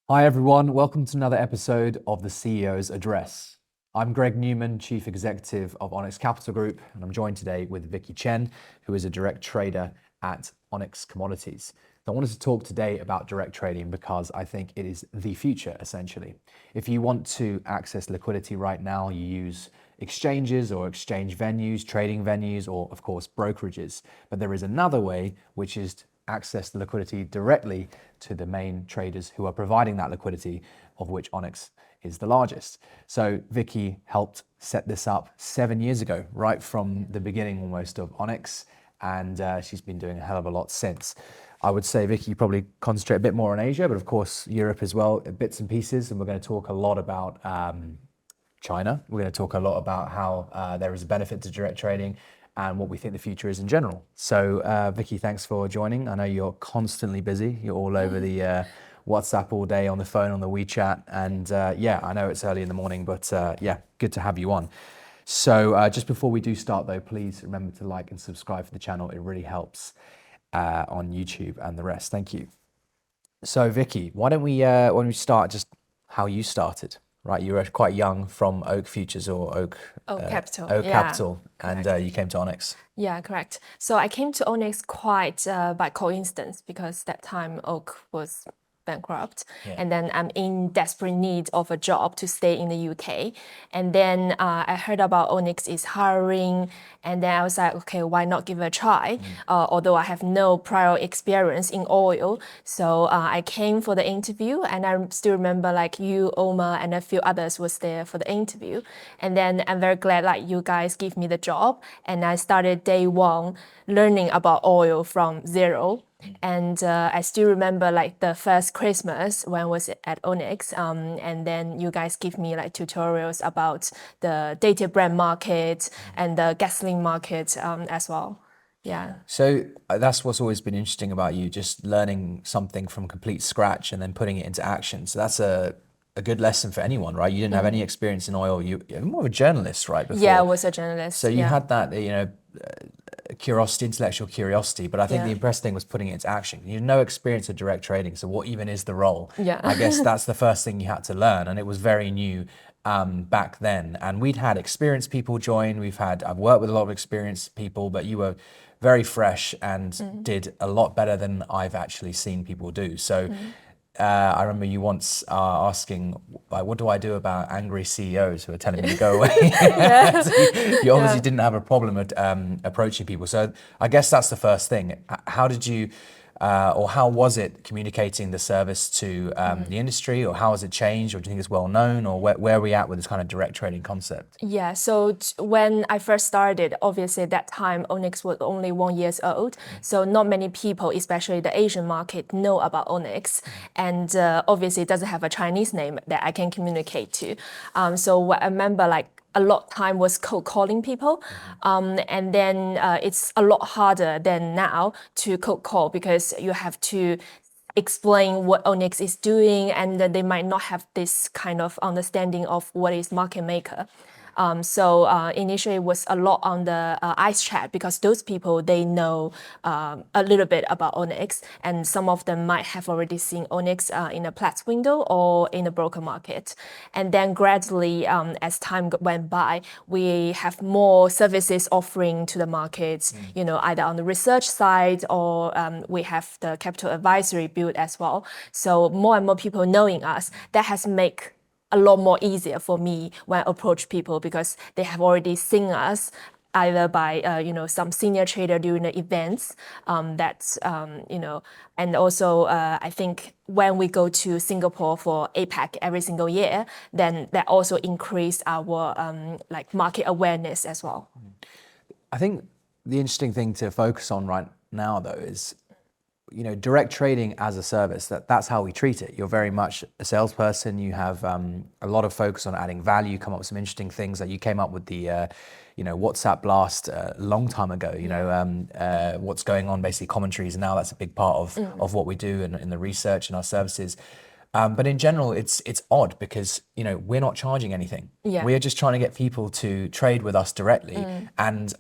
Hi everyone, welcome to another episode of the CEO's Address. I'm Greg Newman, Chief Executive of Onyx Capital Group, and I'm joined today with Vicky Chen, who is a direct trader at Onyx Commodities. So I wanted to talk today about direct trading because I think it is the future, essentially. If you want to access liquidity right now, you use exchanges or exchange venues, trading venues, or of course brokerages. But there is another way, which is to access the liquidity directly to the main traders who are providing that liquidity, of which Onyx is the largest. So Vicky helped set this up 7 years ago, right from the beginning almost of Onyx, and she's been doing a hell of a lot since. I would say, Vicky, you probably concentrate a bit more on Asia, but of course Europe as well, bits and pieces, and we're going to talk a lot about China. We're going to talk a lot about how there is a benefit to direct trading and what we think the future is in general. So Vicky, thanks for joining. I know you're constantly busy. You're all over the WhatsApp all day, on the phone, on the WeChat. And yeah, I know it's early in the morning, but yeah, good to have you on. So just before we do start though, please remember to like and subscribe for the channel. It really helps on YouTube and the rest. Thank you. So Vicky, why don't we start just how you started? Right, you were quite young from Oak Futures or Oak Capital. Oak Yeah, Capital, and you came to Onyx. yeah, correct. So I came to Onyx quite by coincidence because that time Oak was bankrupt, Yeah. and then I'm in desperate need of a job to stay in the UK. And then I heard about Onyx is hiring, and then I was like, okay, why not give it a try? Although I have no prior experience in oil, so I came for the interview, and I still remember like you, Omar, and a few others was there for the interview. And then I'm very glad like you guys give me the job, and I started day one learning about oil from zero. And I still remember like the first Christmas when I was at Onyx, and then you guys give me like tutorials about the dated brand market and the gasoline market as well. Yeah. So that's what's always been interesting about you, just learning something from complete scratch and then putting it into action. So that's a good lesson for anyone, right? You didn't have any experience in oil. You're more of a journalist, right? Before. Yeah, I was a journalist. So you yeah. had that, curiosity, intellectual curiosity, but I think Yeah. the impressive thing was putting it into action. You had no experience of direct trading, so what even is the role? Yeah. I guess that's the first thing you had to learn, and it was very new back then. And we'd had experienced people join. I've worked with a lot of experienced people, but you were very fresh and did a lot better than I've actually seen people do. So I remember you once asking, like, what do I do about angry CEOs who are telling me to go away? So you obviously didn't have a problem at approaching people. So I guess that's the first thing. How did you, or how was it communicating the service to the industry, or how has it changed, or do you think it's well known, or where are we at with this kind of direct trading concept? Yeah, so when I first started, obviously at that time Onyx was only 1 year old, so not many people, especially the Asian market, know about Onyx, and obviously it doesn't have a Chinese name that I can communicate to. So what I remember, like a lot of time was cold calling people, and then it's a lot harder than now to cold call because you have to explain what Onyx is doing, and they might not have this kind of understanding of what is market maker. So initially it was a lot on the ICE chat because those people, they know a little bit about Onyx, and some of them might have already seen Onyx in a Platts window or in the broker market. And then gradually, as time went by, we have more services offering to the markets, either on the research side or we have the capital advisory build as well. So more and more people knowing us, that has made a lot more easier for me when I approach people because they have already seen us either by some senior trader during the events and also I think when we go to Singapore for APAC every single year, then that also increased our like market awareness as well. I think the interesting thing to focus on right now though is direct trading as a service, that's how we treat it. You're very much a salesperson. You have a lot of focus on adding value, come up with some interesting things. Like you came up with the, WhatsApp blast a long time ago, what's going on, basically commentaries. And now that's a big part of what we do in the research and our services. But in general, it's odd because, we're not charging anything. Yeah. We're just trying to get people to trade with us directly. And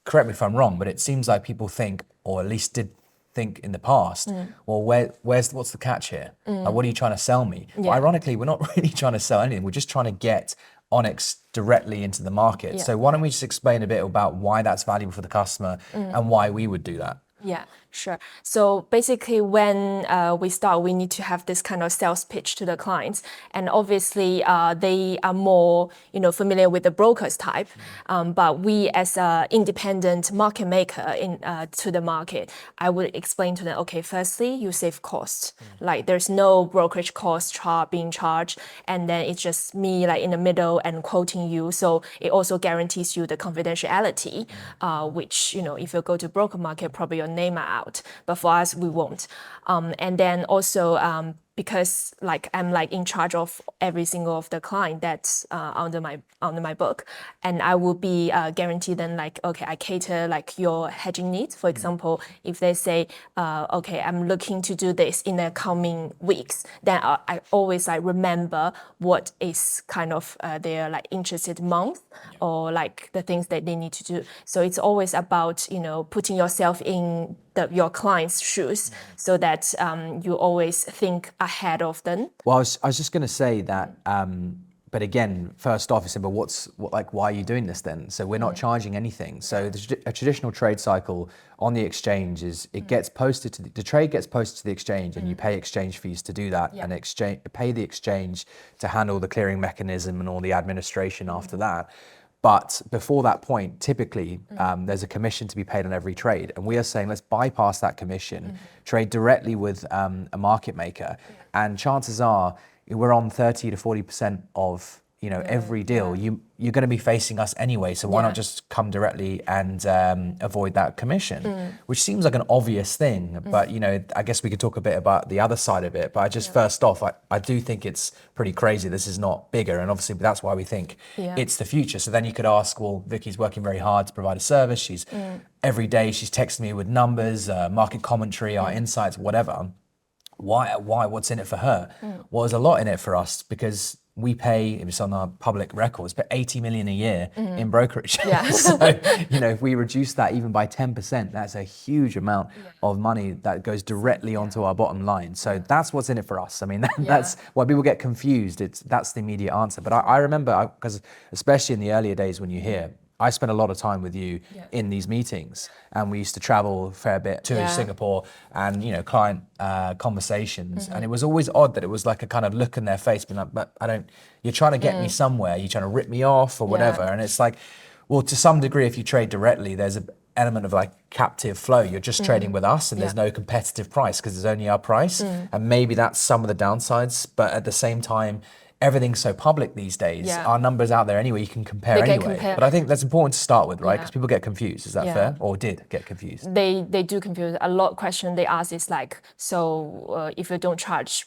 correct me if I'm wrong, but it seems like people think, or at least did think in the past, well, what's the catch here? Like, what are you trying to sell me? Well, ironically, we're not really trying to sell anything. We're just trying to get Onyx directly into the market. So why don't we just explain a bit about why that's valuable for the customer and why we would do that? Yeah, sure. So basically, when we start, we need to have this kind of sales pitch to the clients, and obviously, they are more, familiar with the brokers type. But we, as an independent market maker to the market, I would explain to them, okay, firstly, you save costs. Like there's no brokerage cost being charged, and then it's just me like in the middle and quoting you. So it also guarantees you the confidentiality, which if you go to broker market, probably your name are out, but for us we won't. And then also because like I'm like in charge of every single of the client that's under my book, and I will be guaranteed then like, okay, I cater like your hedging needs. For example, if they say, okay, I'm looking to do this in the coming weeks, then I always like remember what is kind of their like interested month or like the things that they need to do. So it's always about putting yourself in your client's shoes, so that you always think ahead of them. Well, I was just going to say that, but again, first off, you said, but why are you doing this then? So we're not charging anything. So a traditional trade cycle on the exchange is it gets posted to the trade gets posted to the exchange, and you pay exchange fees to do that, and pay the exchange to handle the clearing mechanism and all the administration after that. But before that point, typically, there's a commission to be paid on every trade. And we are saying, let's bypass that commission, trade directly with a market maker. And chances are we're on 30 to 40% of every deal. You're going to be facing us anyway. So why not just come directly and avoid that commission, which seems like an obvious thing. But, I guess we could talk a bit about the other side of it. But I just first off, I do think it's pretty crazy. This is not bigger. And obviously that's why we think it's the future. So then you could ask, well, Vicky's working very hard to provide a service. She's every day she's texting me with numbers, market commentary, our insights, whatever. Why? What's in it for her? Well, there's a lot in it for us because we pay, it's on our public records, but 80 million a year in brokerage. So, if we reduce that even by 10%, that's a huge amount of money that goes directly onto our bottom line. So that's what's in it for us. I mean, that's why people get confused. That's the immediate answer. But I remember, because especially in the earlier days when you're here, I spent a lot of time with you in these meetings, and we used to travel a fair bit to Singapore and, client conversations. And it was always odd that it was like a kind of look in their face, being like, but you're trying to get me somewhere, you're trying to rip me off or whatever. And it's like, well, to some degree, if you trade directly, there's an element of like captive flow. You're just trading with us, and there's no competitive price because there's only our price. And maybe that's some of the downsides, but at the same time, everything's so public these days. Our numbers out there anyway, you can compare anyway. But I think that's important to start with, right? Because people get confused. Is that fair? Or did get confused? They do confuse. A lot of question they ask is like, so if you don't charge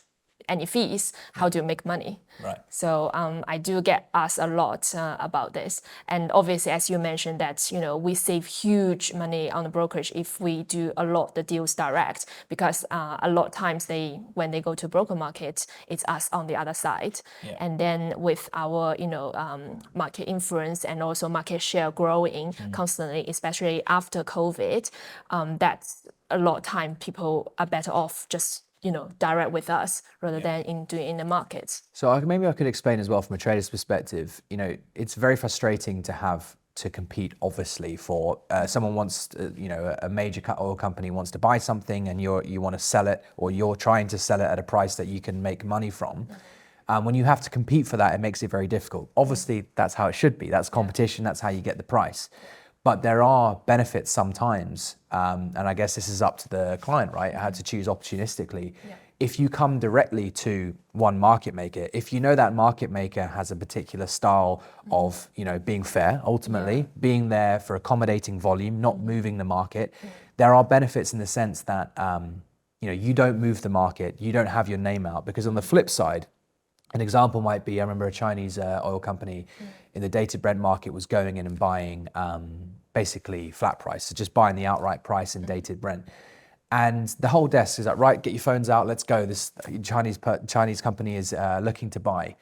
any fees, how do you make money? Right. So I do get asked a lot about this, and obviously, as you mentioned, that we save huge money on the brokerage if we do a lot of the deals direct, because a lot of times when they go to broker market, it's us on the other side, and then with our market influence and also market share growing constantly, especially after COVID, that's a lot of time people are better off just direct with us rather than doing in the markets. So maybe I could explain as well from a trader's perspective, it's very frustrating to have to compete, obviously, for someone wants, a major oil company wants to buy something and you want to sell it, or you're trying to sell it at a price that you can make money from. When you have to compete for that, it makes it very difficult. Obviously, that's how it should be. That's competition. That's how you get the price. But there are benefits sometimes, and I guess this is up to the client, right? How to choose opportunistically. If you come directly to one market maker, if you know that market maker has a particular style of, being fair, ultimately, being there for accommodating volume, not moving the market, there are benefits in the sense that, you don't move the market, you don't have your name out. Because on the flip side, an example might be, I remember a Chinese oil company in the dated Brent market was going in and buying basically flat price, so just buying the outright price in dated Brent. And the whole desk is like, right, get your phones out, let's go. This Chinese company is looking to buy.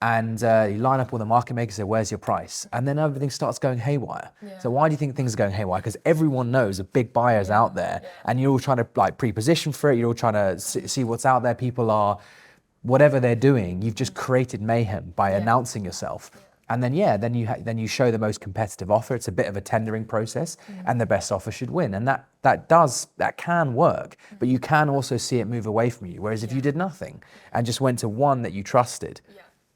and you line up all the market makers, say, where's your price? And then everything starts going haywire. So why do you think things are going haywire? Because everyone knows a big buyer's out there, and you're all trying to like pre-position for it. You're all trying to see what's out there. People are, whatever they're doing, you've just created mayhem by announcing yourself. And then, then you show the most competitive offer. It's a bit of a tendering process, and the best offer should win. And that can work, but you can also see it move away from you. Whereas if you did nothing and just went to one that you trusted,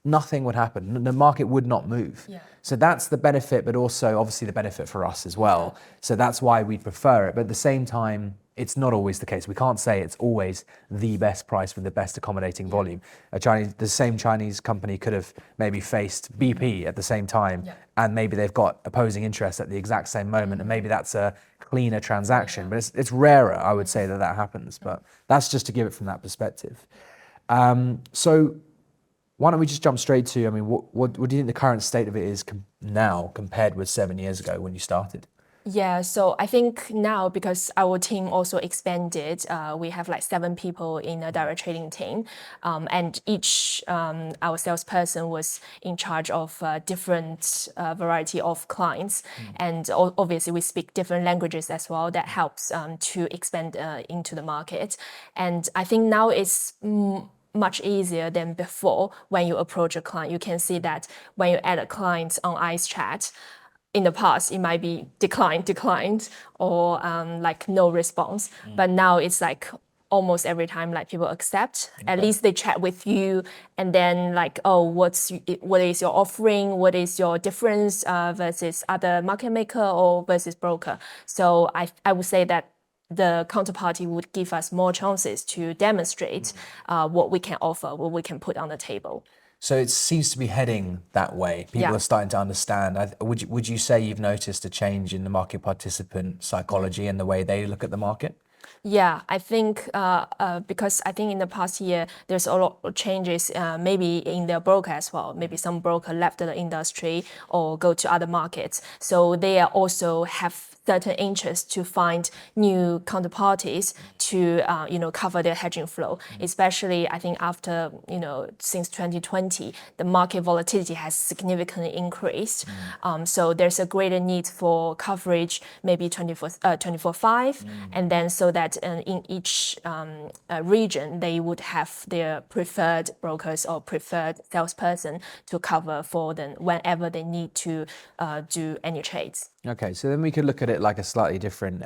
nothing would happen. The market would not move. So that's the benefit, but also obviously the benefit for us as well. So that's why we prefer it. But at the same time, it's not always the case. We can't say it's always the best price with the best accommodating volume. The same Chinese company could have maybe faced BP at the same time, and maybe they've got opposing interests at the exact same moment, and maybe that's a cleaner transaction. But it's rarer, I would say, that happens. But that's just to give it from that perspective. So why don't we just jump straight to, I mean, what do you think the current state of it is now compared with 7 years ago when you started? Yeah, so I think now, because our team also expanded, we have like 7 people in a direct trading team, and each our salesperson was in charge of different variety of clients, and obviously we speak different languages as well. That helps to expand into the market, and I think now it's much easier than before. When you approach a client, you can see that when you add a client on ICE chat, in the past, it might be declined, or like no response. But now it's like almost every time, like people accept. At least they chat with you, and then like, oh, what is your offering? What is your difference versus other market maker or versus broker? So I would say that the counterparty would give us more chances to demonstrate what we can offer, what we can put on the table. So it seems to be heading that way. People are starting to understand. Would you say you've noticed a change in the market participant psychology and the way they look at the market? Yeah, I think because I think in the past year there's a lot of changes, maybe in the broker as well. Maybe some broker left the industry or go to other markets, so they also have certain interest to find new counterparties to cover their hedging flow. Especially, I think after since 2020, the market volatility has significantly increased. So there's a greater need for coverage, maybe 24/5, and then so that in each region they would have their preferred brokers or preferred salesperson to cover for them whenever they need to do any trades. Okay, so then we could look at it like a slightly different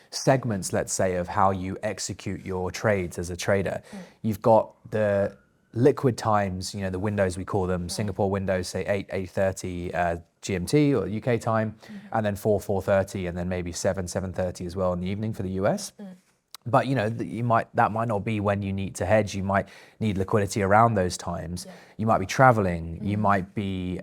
segments, let's say, of how you execute your trades as a trader. You've got the liquid times, the windows we call them, Singapore windows, say 8:30 GMT or UK time, and then 4:30, and then maybe 7:30 as well in the evening for the US. But that might not be when you need to hedge. You might need liquidity around those times. You might be traveling. You might be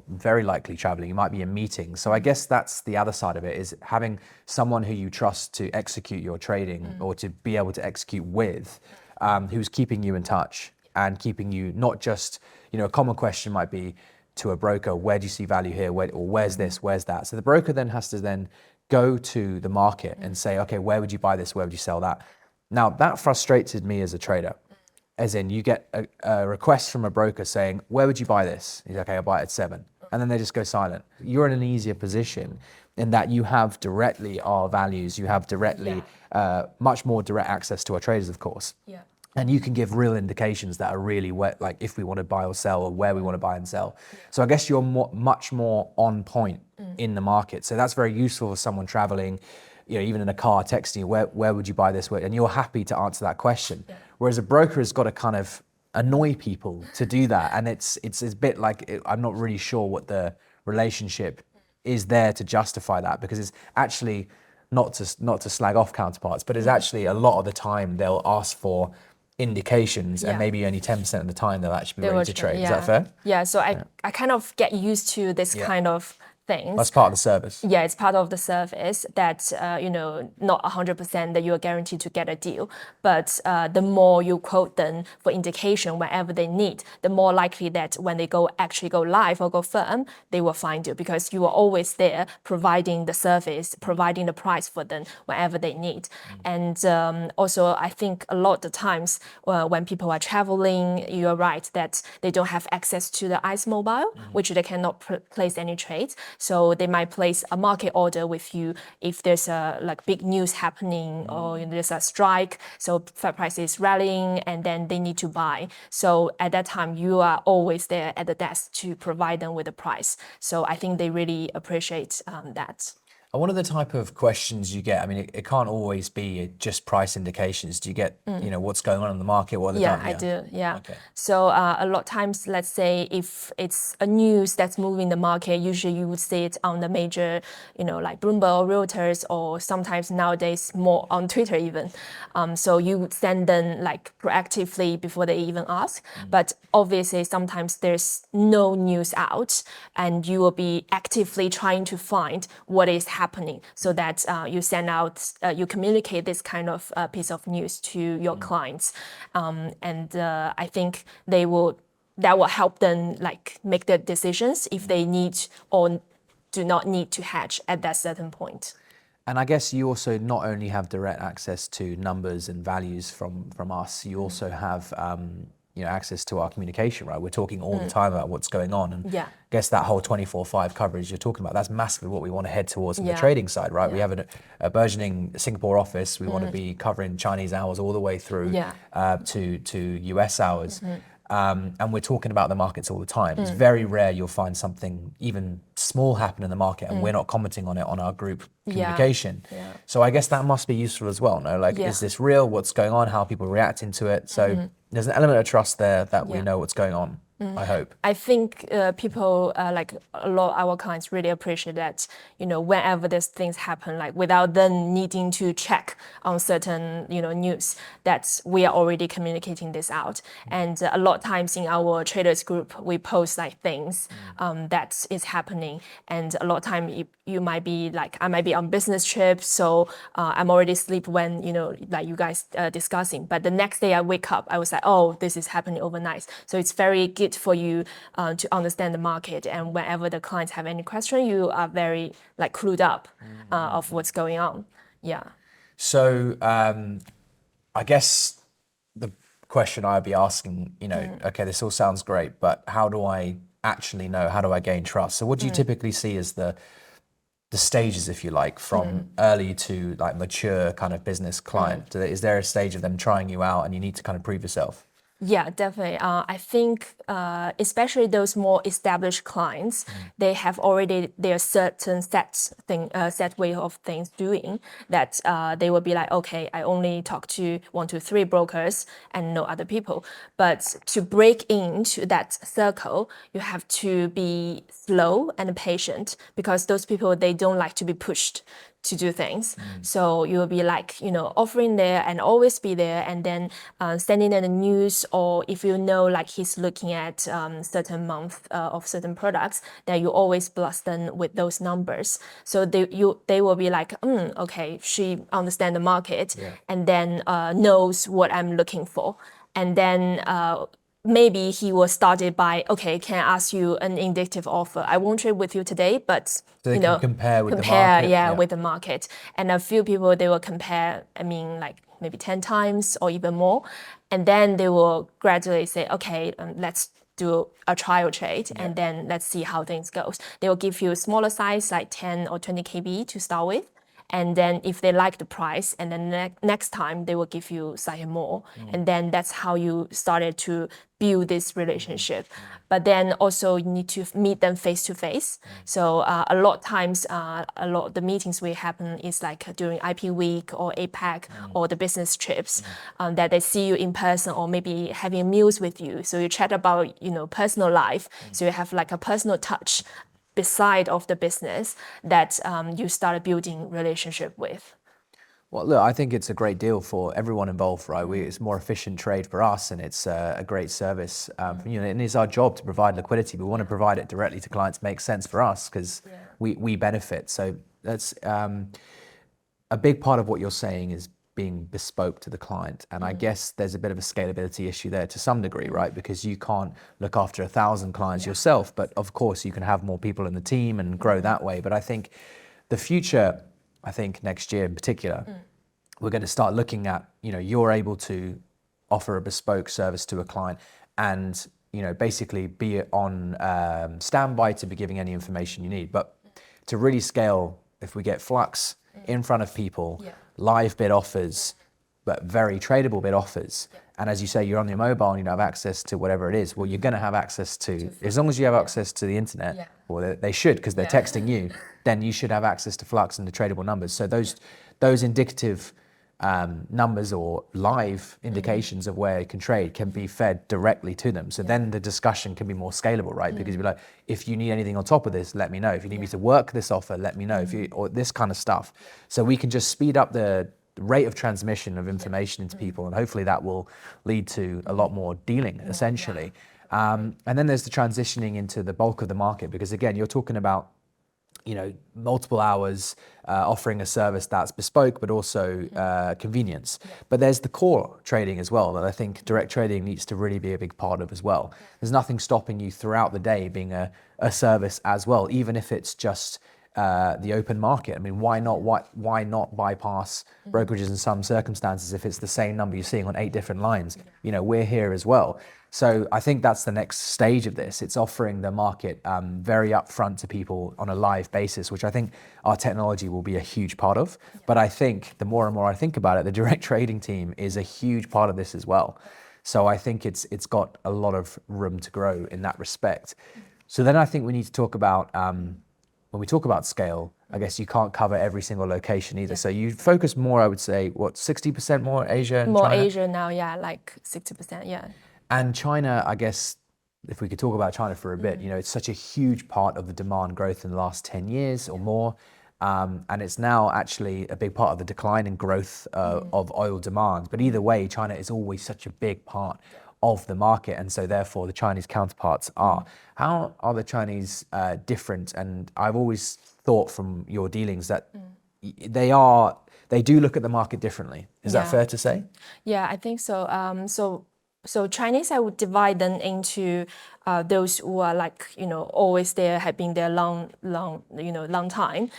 very likely traveling. You might be in meetings. So I guess that's the other side of it, is having someone who you trust to execute your trading or to be able to execute with, who's keeping you in touch and keeping you not just, a common question might be to a broker, where do you see value here? Or where's this, where's that? So the broker then has to then go to the market and say, okay, where would you buy this? Where would you sell that? Now, that frustrated me as a trader. As in, you get a request from a broker saying, where would you buy this? He's like, okay, I'll buy it at 7. And then they just go silent. You're in an easier position in that you have directly our values. You have directly, much more direct access to our traders, of course. Yeah. And you can give real indications that are really wet, like if we want to buy or sell, or where we want to buy and sell. So I guess you're much more on point in the market. So that's very useful for someone traveling, even in a car, texting you, where would you buy this? And you're happy to answer that question. Whereas a broker has got to kind of annoy people to do that. And it's a bit like, I'm not really sure what the relationship is there to justify that, because it's actually not to slag off counterparts, but it's actually a lot of the time they'll ask for indications, and maybe only 10% of the time they'll actually be ready to trade. Is that fair? Yeah, so I kind of get used to this kind of things. That's part of the service. Yeah, it's part of the service that, not 100% that you are guaranteed to get a deal. But the more you quote them for indication whenever they need, the more likely that when they actually go live or go firm, they will find you because you are always there providing the service, providing the price for them whenever they need. And also, I think a lot of the times when people are traveling, you're right that they don't have access to the ICE mobile, which they cannot place any trades. So they might place a market order with you if there's a big news happening or there's a strike. So fat price is rallying and then they need to buy. So at that time, you are always there at the desk to provide them with the price. So I think they really appreciate that. And what are the type of questions you get? I mean, it can't always be just price indications. Do you get, what's going on in the market? What are the Yeah, I do. Yeah. Okay. So a lot of times, let's say if it's a news that's moving the market, usually you would see it on the major, like Bloomberg or Reuters, or sometimes nowadays more on Twitter even. So you would send them proactively before they even ask. But obviously, sometimes there's no news out, and you will be actively trying to find what is happening, so that you send out, you communicate this kind of piece of news to your clients, and I think that will help them make their decisions if they need or do not need to hedge at that certain point. And I guess you also not only have direct access to numbers and values from us, you also have access to our communication, right? We're talking all the time about what's going on, and I guess that whole 24/5 coverage you're talking about, that's massively what we want to head towards on the trading side, right? We have a burgeoning Singapore office. We want to be covering Chinese hours all the way through to US hours. And we're talking about the markets all the time. It's very rare you'll find something even small happen in the market and we're not commenting on it on our group communication. So I guess that must be useful as well, no? Is this real? What's going on? How are people reacting to it? So there's an element of trust there that we know what's going on. I hope. I think people, a lot of our clients really appreciate that, whenever these things happen, without them needing to check on certain, news, that we are already communicating this out. And a lot of times in our traders group, we post things that is happening. And a lot of time you might be I might be on business trip, so I'm already asleep when, you guys discussing. But the next day I wake up, I was like, oh, this is happening overnight. So it's very good for you to understand the market, and whenever the clients have any question, you are very clued up of what's going on. Yeah. So I guess the question I'd be asking, okay, this all sounds great, but how do I actually know? How do I gain trust? So what do you typically see as the stages, if you like, from early to mature kind of business client? Is there a stage of them trying you out and you need to kind of prove yourself? Yeah, definitely. I think especially those more established clients, they have already their certain set way of things doing that they will be okay, I only talk to 1 to 3 brokers and no other people. But to break into that circle, you have to be slow and patient, because those people, they don't like to be pushed to do things. So you will be offering there and always be there, and then sending in the news, or if he's looking at certain month of certain products, then you always blast them with those numbers. So they will be okay, she understands the market and then knows what I'm looking for. And then maybe he will start it by, okay, can I ask you an indicative offer? I won't trade with you today, but so they can compare with the market. With the market. And a few people, they will compare, maybe 10 times or even more. And then they will gradually say, okay, let's do a trial trade, and then let's see how things goes. They will give you a smaller size, 10 or 20 KB to start with. And then if they like the price, and then next time they will give you slightly more. And then that's how you started to build this relationship. But then also you need to meet them face to face. So a lot of times, a lot of the meetings we happen is during IP week or APAC or the business trips, that they see you in person or maybe having meals with you. So you chat about, personal life. So you have a personal touch beside of the business that you started building relationship with. Well, look, I think it's a great deal for everyone involved, right? It's more efficient trade for us, and it's a great service. And it's our job to provide liquidity. We want to provide it directly to clients. Makes sense for us because we benefit. So that's a big part of what you're saying is being bespoke to the client. And I guess there's a bit of a scalability issue there to some degree, right? Because you can't look after 1,000 clients yourself, but of course you can have more people in the team and grow that way. But I think the future, I think next year in particular, we're going to start looking at, you're able to offer a bespoke service to a client and, basically be on standby to be giving any information you need. But to really scale, if we get flux in front of people, live bid offers, but very tradable bid offers. And as you say, you're on your mobile and you have access to whatever it is. Well, you're going to have access to, as long as you have access to the internet, or they should, because they're texting you, then you should have access to flux and the tradable numbers. So those indicative numbers or live indications of where it can trade can be fed directly to them. So then the discussion can be more scalable, right? Because you'd be like, if you need anything on top of this, let me know. If you need me to work this offer, let me know. Or this kind of stuff. So we can just speed up the rate of transmission of information into people, and hopefully that will lead to a lot more dealing, essentially. And then there's the transitioning into the bulk of the market, because again, you're talking about multiple hours, offering a service that's bespoke, but also convenience. But there's the core trading as well that I think direct trading needs to really be a big part of as well. There's nothing stopping you throughout the day being a service as well, even if it's just the open market. I mean, why not bypass brokerages in some circumstances if it's the same number you're seeing on 8 different lines? We're here as well. So I think that's the next stage of this. It's offering the market very upfront to people on a live basis, which I think our technology will be a huge part of. But I think the more and more I think about it, the direct trading team is a huge part of this as well. So I think it's got a lot of room to grow in that respect. So then I think we need to talk about, when we talk about scale, I guess you can't cover every single location either. So you focus more, I would say, 60% more Asia and More China? Asia now, like 60%, And China, I guess, if we could talk about China for a bit, it's such a huge part of the demand growth in the last 10 years or more. And it's now actually a big part of the decline in growth of oil demand. But either way, China is always such a big part of the market. And so therefore the Chinese counterparts are. How are the Chinese different? And I've always thought from your dealings that they do look at the market differently. Is that fair to say? Yeah, I think so. So Chinese, I would divide them into those who are like, always there, have been there long time,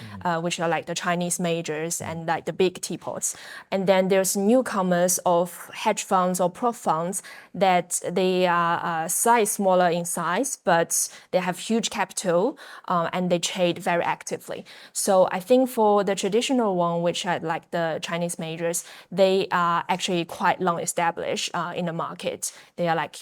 which are like the Chinese majors and like the big teapots. And then there's newcomers of hedge funds or prop funds that they are smaller in size, but they have huge capital and they trade very actively. So I think for the traditional one, which are like the Chinese majors, they are actually quite long established in the market. They are like,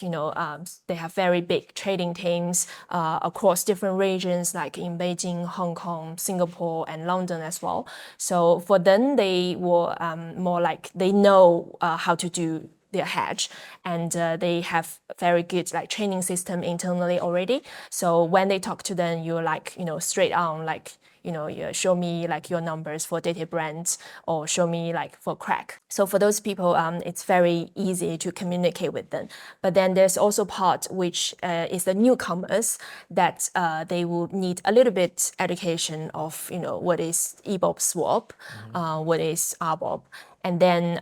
they have very big trading teams across different regions, like in Beijing, Hong Kong, Singapore, and London as well. So for them, they were more like they know how to do their hedge, and they have very good like training system internally already. So when they talk to them, you're like, straight on, like, you show me like your numbers for dated brands, or show me like for crack. So for those people, it's very easy to communicate with them. But then there's also part which is the newcomers that they will need a little bit education of, what is EBOB swap, what is RBOB. And then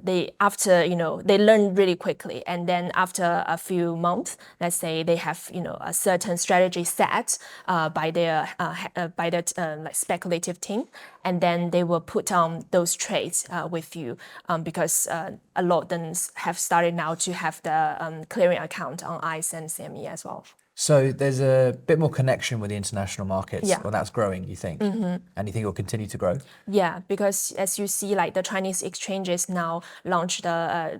they learn really quickly. And then after a few months, let's say they have a certain strategy set by their like speculative team, and then they will put on those trades with you because a lot of them have started now to have the clearing account on ICE and CME as well. So there's a bit more connection with the international markets. Yeah. Well, that's growing, you think? And you think it will continue to grow? Yeah, because as you see, like the Chinese exchanges now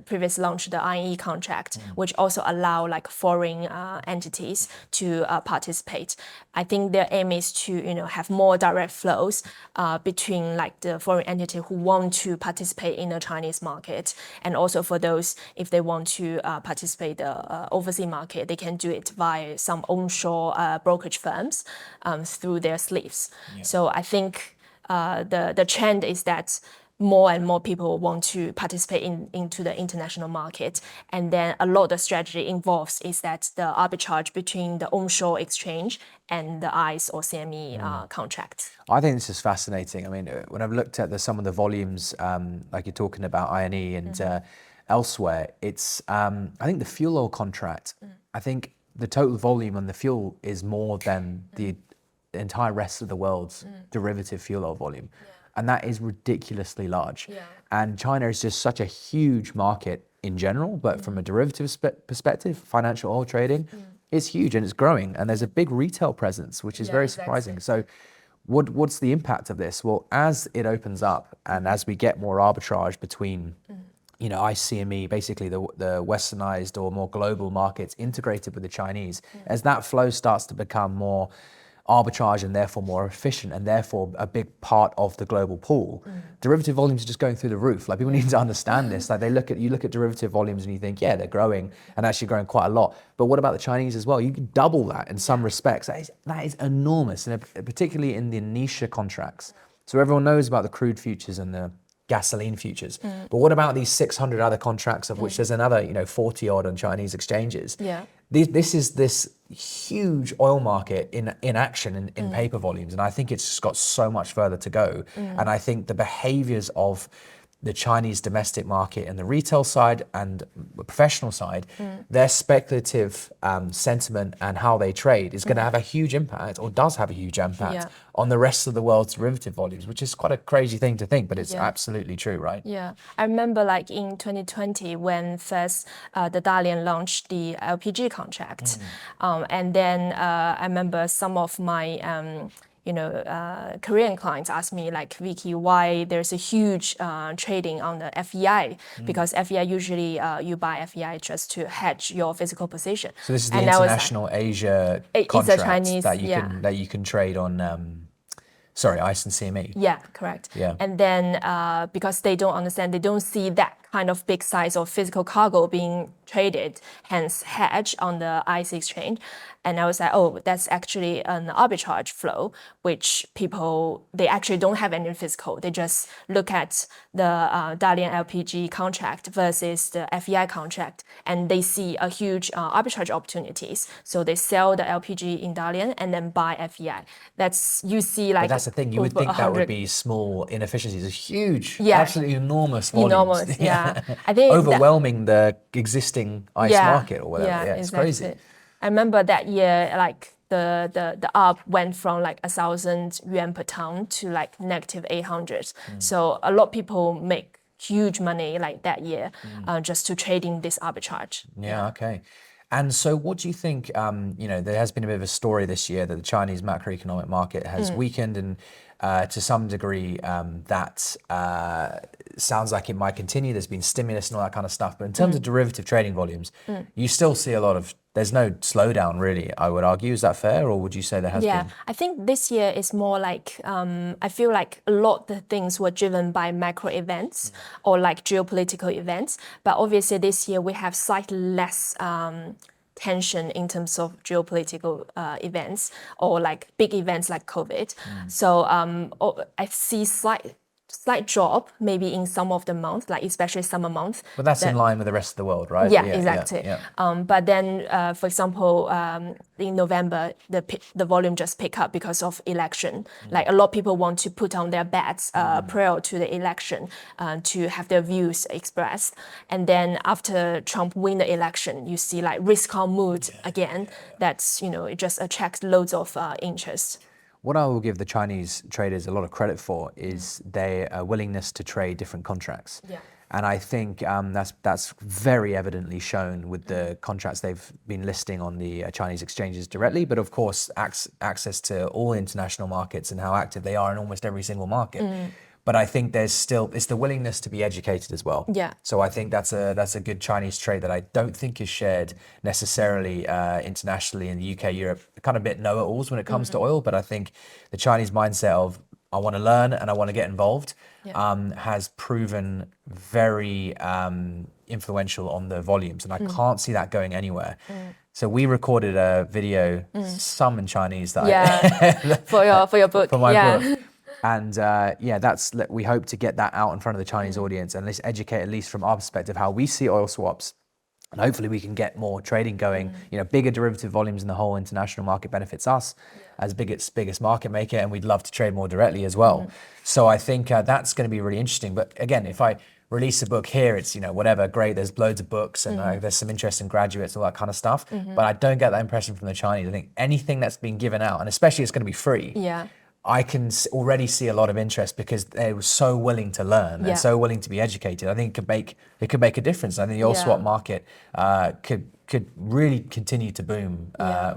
previously launched the IE contract, which also allow like foreign entities to participate. I think their aim is to have more direct flows between like the foreign entity who want to participate in the Chinese market, and also for those if they want to participate the overseas market, they can do it via some onshore brokerage firms through their sleeves. Yeah. So I think the trend is that more and more people want to participate into the international market. And then a lot of the strategy involves is that the arbitrage between the onshore exchange and the ICE or CME contract. I think this is fascinating. I mean, when I've looked at some of the volumes, like you're talking about INE and elsewhere, it's, I think the fuel oil contract, I think the total volume on the fuel is more than the entire rest of the world's derivative fuel oil volume. And that is ridiculously large. And China is just such a huge market in general, but from a derivatives perspective, financial oil trading is huge and it's growing. And there's a big retail presence, which is very surprising. So what's the impact of this? Well, as it opens up and as we get more arbitrage between ICME, basically the westernized or more global markets integrated with the Chinese, as that flow starts to become more arbitrage and therefore more efficient and therefore a big part of the global pool, derivative volumes are just going through the roof. Like people need to understand this. Like you look at derivative volumes and you think, yeah, they're growing and actually growing quite a lot. But what about the Chinese as well? You can double that in some respects. That is enormous, and particularly in the niche contracts. So everyone knows about the crude futures and the gasoline futures. But what about these 600 other contracts of which there's another 40 odd on Chinese exchanges? This is this huge oil market in action in paper volumes, and I think it's got so much further to go. And I think the behaviors of the Chinese domestic market and the retail side and the professional side, their speculative sentiment and how they trade is going to have a huge impact, or does have a huge impact on the rest of the world's derivative volumes, which is quite a crazy thing to think, but it's absolutely true, right? Yeah, I remember like in 2020 when first the Dalian launched the LPG contract, and then I remember some of my Korean clients ask me like, Vicky, why there's a huge trading on the FEI? Because FEI usually you buy FEI just to hedge your physical position. So this is the international Asia contract that you can trade on. ICE and CME. Yeah, correct. Yeah. And then because they don't understand, they don't see that kind of big size of physical cargo being traded, hence hedge on the ICE exchange. And I was like, oh, that's actually an arbitrage flow, which people, they actually don't have any physical. They just look at the Dalian LPG contract versus the FEI contract, and they see a huge arbitrage opportunities. So they sell the LPG in Dalian and then buy FEI. You see like. But that's the thing, you would think that would be small inefficiencies. It's huge, yeah, absolutely enormous volumes. Enormous, yeah. I think overwhelming the existing ICE market or whatever. Yeah, it's exactly. crazy. I remember that year, like the ARB went from like 1,000 yuan per ton to like negative 800. So a lot of people make huge money like that year just to trading this arbitrage. Yeah, okay. And so what do you think, there has been a bit of a story this year that the Chinese macroeconomic market has weakened, and to some degree that sounds like it might continue. There's been stimulus and all that kind of stuff. But in terms of derivative trading volumes, you still see there's no slowdown really, I would argue. Is that fair, or would you say there has been? Yeah, I think this year is more like, I feel like a lot of the things were driven by macro events or like geopolitical events. But obviously this year we have slightly less tension in terms of geopolitical events or like big events like COVID. So I see slight drop maybe in some of the months, like especially summer months. But that's in line with the rest of the world, right? Yeah, exactly. But then, for example, in November, the volume just pick up because of election. Like a lot of people want to put on their bets prior to the election to have their views expressed. And then after Trump win the election, you see like risk-on mood again. That's, it just attracts loads of interest. What I will give the Chinese traders a lot of credit for is their willingness to trade different contracts. Yeah. And I think that's very evidently shown with the contracts they've been listing on the Chinese exchanges directly, but of course access to all international markets and how active they are in almost every single market. But I think it's the willingness to be educated as well. Yeah. So I think that's a good Chinese trade that I don't think is shared necessarily internationally in the UK, Europe, kind of bit know-it-alls when it comes to oil. But I think the Chinese mindset of I want to learn and I want to get involved has proven very influential on the volumes, and I can't see that going anywhere. So we recorded a video, some in Chinese that for your book. For my book. And we hope to get that out in front of the Chinese audience and let's educate, at least from our perspective, how we see oil swaps. And hopefully we can get more trading going. Bigger derivative volumes in the whole international market benefits us as biggest market maker, and we'd love to trade more directly as well. So I think that's going to be really interesting. But again, if I release a book here, it's whatever, great. There's loads of books and there's some interesting graduates, all that kind of stuff. But I don't get that impression from the Chinese. I think anything that's been given out, and especially it's going to be free. Yeah. I can already see a lot of interest because they were so willing to learn and so willing to be educated. I think it could make a difference. I think the oil swap market could really continue to boom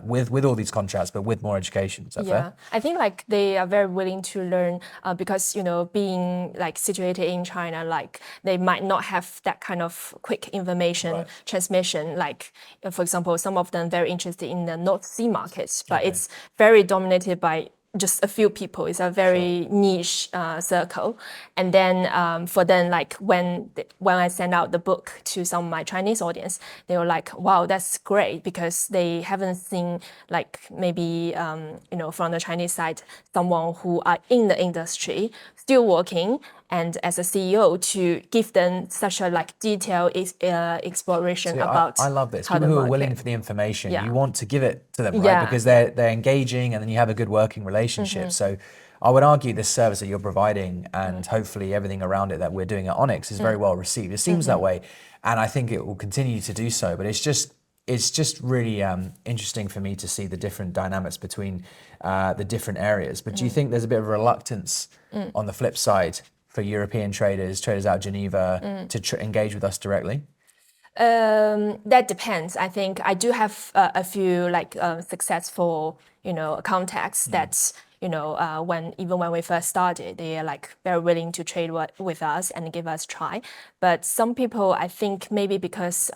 with all these contracts, but with more education. Is that fair? I think like they are very willing to learn because being like situated in China, like they might not have that kind of quick information transmission. Like for example, some of them very interested in the North Sea markets, but it's very dominated by just a few people. It's a very niche circle. And then for them, like when I send out the book to some of my Chinese audience, they were like, wow, that's great, because they haven't seen like maybe, from the Chinese side, someone who are in the industry, still working, and as a CEO to give them such a like detailed exploration about. I love this. People who are willing for the information, you want to give it to them, right? Because they're engaging, and then you have a good working relationship. So I would argue this service that you're providing, and hopefully everything around it that we're doing at Onyx, is very well received. It seems that way, and I think it will continue to do so. But it's just really interesting for me to see the different dynamics between the different areas. But do you think there's a bit of reluctance on the flip side for European traders out of Geneva to engage with us directly? That depends. I think I do have a few like successful, contacts that, when we first started, they are like very willing to trade with us and give us a try. But some people, I think maybe because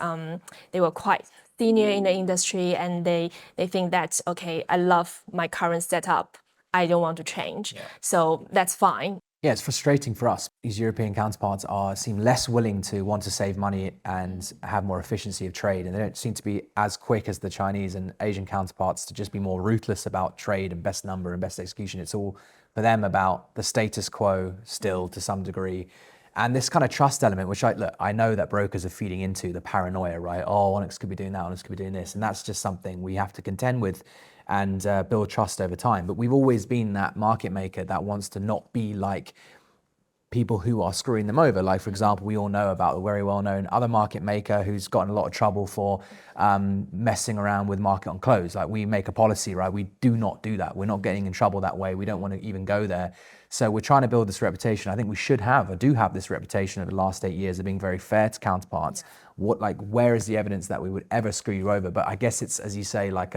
they were quite senior in the industry and they think that, okay, I love my current setup, I don't want to change. So that's fine. Yeah, it's frustrating for us. These European counterparts seem less willing to want to save money and have more efficiency of trade. And they don't seem to be as quick as the Chinese and Asian counterparts to just be more ruthless about trade and best number and best execution. It's all for them about the status quo still to some degree. And this kind of trust element, which I know that brokers are feeding into, the paranoia, right? Oh, Onyx could be doing that, Onyx could be doing this. And that's just something we have to contend with and build trust over time. But we've always been that market maker that wants to not be like people who are screwing them over. Like, for example, we all know about the very well-known other market maker who's gotten a lot of trouble for messing around with market on close. Like, we make a policy, right? We do not do that. We're not getting in trouble that way. We don't want to even go there. So we're trying to build this reputation. I think we should have, or do have this reputation over the last 8 years of being very fair to counterparts. Where is the evidence that we would ever screw you over? But I guess it's, as you say, like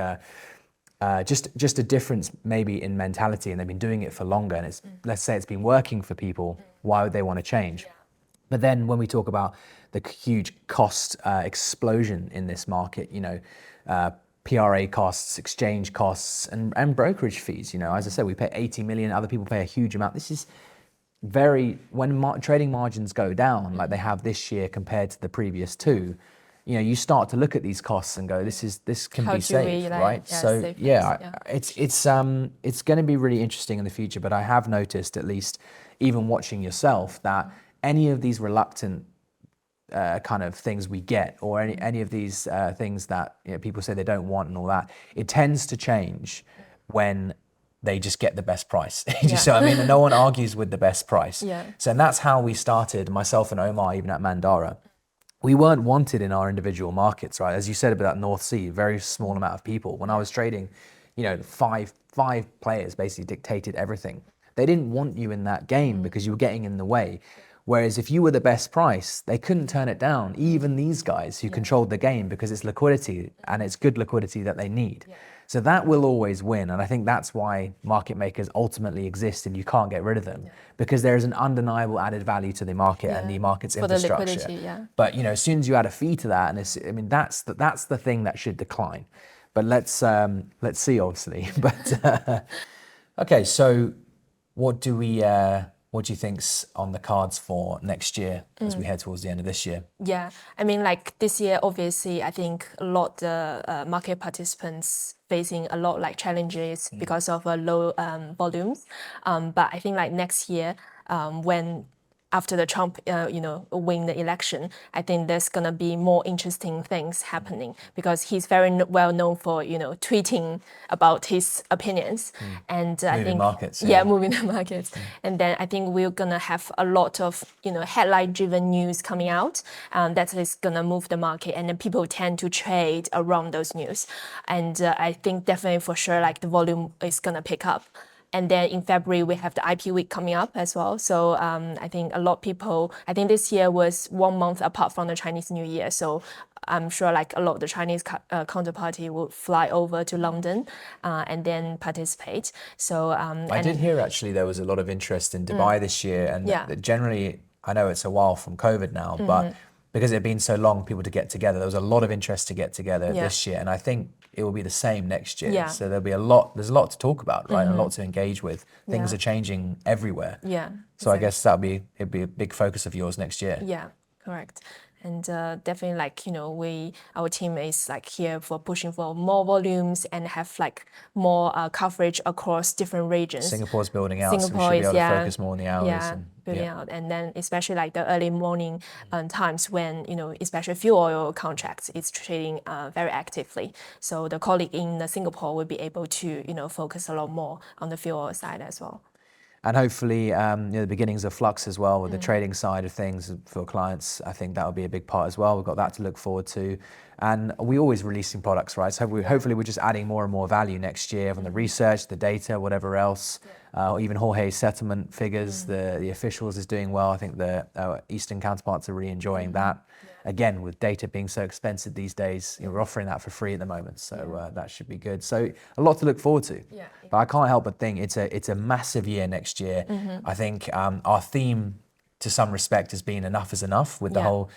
just a difference maybe in mentality, and they've been doing it for longer, and it's, let's say it's been working for people. Why would they want to change? But then when we talk about the huge cost explosion in this market, PRA costs, exchange costs, and brokerage fees, as I said, we pay 80 million, other people pay a huge amount. This is when trading margins go down like they have this year compared to the previous two, you start to look at these costs and go, this can be saved, right? So it's going to be really interesting in the future. But I have noticed, at least even watching yourself, that any of these reluctant kind of things we get, or any of these things that people say they don't want and all that, it tends to change when they just get the best price. So I mean, no one argues with the best price. So and that's how we started, myself and Omar, even at Mandara. We weren't wanted in our individual markets, right? As you said about North Sea, very small amount of people. When I was trading, five players basically dictated everything. They didn't want you in that game because you were getting in the way. Whereas if you were the best price, they couldn't turn it down. Even these guys who controlled the game, because it's liquidity, and it's good liquidity that they need. So that will always win. And I think that's why market makers ultimately exist, and you can't get rid of them, because there is an undeniable added value to the market and the market's infrastructure. The liquidity, But as soon as you add a fee to that, and that's the thing that should decline. But let's see, obviously. But okay, so what do we What do you think's on the cards for next year as we head towards the end of this year? Yeah, I mean, like this year, obviously, I think a lot the market participants facing a lot like challenges because of low volumes. But I think like next year, when after the Trump, win the election, I think there's gonna be more interesting things happening because he's very well known for tweeting about his opinions, and I Moving think markets, yeah, moving the markets, and then I think we're gonna have a lot of headline-driven news coming out that is gonna move the market, and then people tend to trade around those news, and I think definitely for sure like the volume is gonna pick up. And then in February, we have the IP week coming up as well. So I think a lot of people, I think this year was 1 month apart from the Chinese New Year. So I'm sure like a lot of the Chinese counterparty will fly over to London and then participate. So I did hear actually there was a lot of interest in Dubai this year. And generally, I know it's a while from COVID now, but because it had been so long, people to get together, there was a lot of interest to get together this year. And I think it will be the same next year. Yeah. So there's a lot to talk about, right? And a lot to engage with. Things are changing everywhere. Yeah. So I guess it'd be a big focus of yours next year. Yeah, correct. And definitely like, our team is like here for pushing for more volumes and have like more coverage across different regions. Singapore's building out, so we Singapore should be able is, to focus more on the hours. Yeah, building out. And then especially like the early morning times when, especially fuel oil contracts is trading very actively. So the colleague in Singapore will be able to, focus a lot more on the fuel oil side as well. And hopefully, the beginnings of flux as well with the trading side of things for clients. I think that will be a big part as well. We've got that to look forward to. And we're always releasing products, right? So hopefully we're just adding more and more value next year from the research, the data, whatever else. Even Jorge's settlement figures, the officials is doing well. I think the Eastern counterparts are really enjoying that. Again, with data being so expensive these days, we're offering that for free at the moment. So that should be good. So a lot to look forward to. Yeah. But I can't help but think it's a massive year next year. I think our theme, to some respect, has been enough is enough with the whole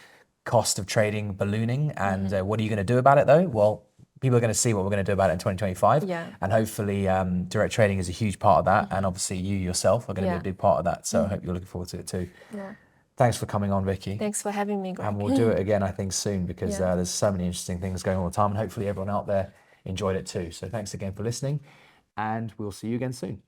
cost of trading ballooning. And what are you going to do about it, though? Well, people are going to see what we're going to do about it in 2025. Yeah. And hopefully direct trading is a huge part of that. And obviously you yourself are going to be a big part of that. So I hope you're looking forward to it too. Yeah. Thanks for coming on, Vicky. Thanks for having me, Greg. And we'll do it again, I think, soon because there's so many interesting things going on all the time. And hopefully everyone out there enjoyed it too. So thanks again for listening. And we'll see you again soon.